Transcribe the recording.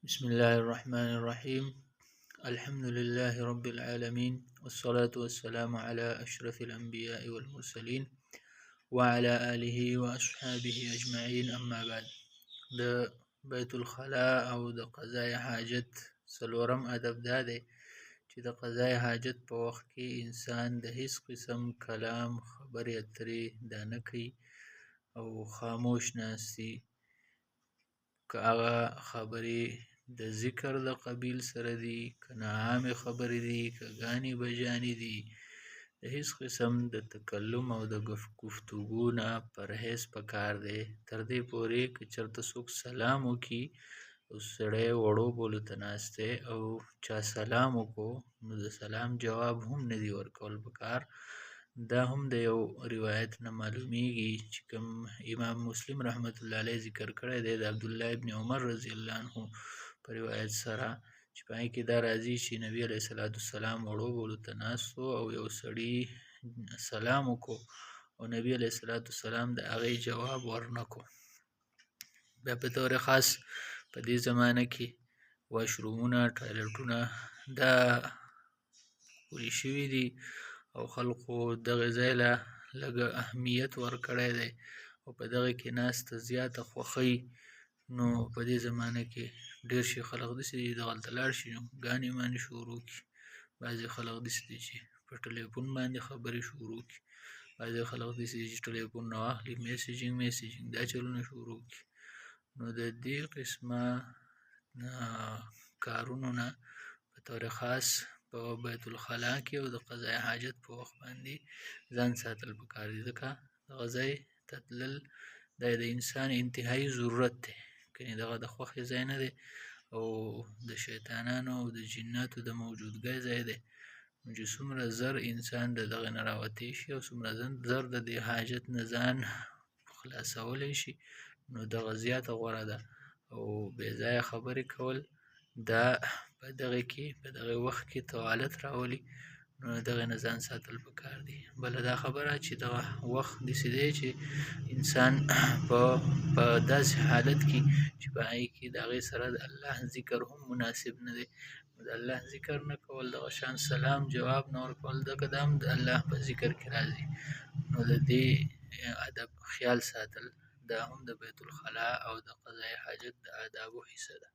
بسم الله الرحمن الرحيم. الحمد لله رب العالمين، والصلاة والسلام على أشرف الأنبياء والمرسلين وعلى آله وأصحابه أجمعين. أما بعد، د بیت الخلاء او د قضاء حاجت څلورم ادب دا دی چې د قضاء حاجت په وخت کې انسان د هیڅ قسم کلام خبرې اترې دا نه کوي او خاموش ناستي. که هغه خبرې د ذکر د قبیل سره دي، که نه عامې خبرې دي، که ګانې بجانې دي، د هیڅ قسم د تکلم او د گفتگو نه پرهیز پکار دی. تر دې پورې که چېرته څوک سلام وکړي او سړی وړو بولو ته ناست دی او چا سلام وکړو نو د سلام جواب هم نه دی ورکول پکار. دا هم د یو روایت نه معلومیږي چې کوم امام مسلم رحمت الله علیه ذکر کړی دی د عبدالله ابن عمر رضی الله عنه په روایت سره، چې په هغې کې دا راځي چې نبی علیه الصلاة والسلام وړو بولو ته ناست و او یو سړي سلام وکړو او نبی علیه الصلاة والسلام د هغې جواب ورنکړو. بیا په طور خاص په دې زمانه کې واشرومونه، ټایلټونه دا پورې شوي دي او خلکو دغه ځای له لږه اهمیت ورکړی دی او په دغه کې ناسته زیاته خوښوي. نو په دې زمانه کې ډېر شي خلک داسې دي دغلته لاړ شي نو ګانې مانې شروع کړي. بعضې خلک داسې دي چې په ټلیفون باندې خبرې شروع کړي، بعضې خلک داسې دي چې ټلیفون نه واخلي میسیجینګ دا چلونه شروع کړي. نو د دې قسمه کارونو نه په طور خاص په بیت الخلا کې او د قضاء حاجت په وخت باندې ځان ساتل پکار دي، ځکه دغه ځای ته تلل دا د انسان انتهایی ضرورت دی، کنې دغه د خوښې ځای نه دی او د شیطانانو او د جناتو د موجودګۍ ځای دی. نو چې څومره زر انسان د دغه نه راوتی شي او څومره زر د دې حاجت نه ځان خلاصولی شي نو دغه زیاته غوره ده. او بې ځایه خبرې کول دا په دغه کې په دغه وخت کې توالت راولي، نو دغه نه ځان ساتل پکار دي. بله دا خبره چې دغه وخت داسې دی چې انسان په داسې حالت کې چې په هغې کې د هغې سره د الله ذکر هم مناسب نه دی. د الله ذکر نه کول، دغه شان سلام جواب نه ورکول، ځکه دا هم د الله په ذکر کې راځي. نو د دې ادب خیال ساتل دا هم د بیت الخلا او د قضاء حاجت د آدابو حصه ده.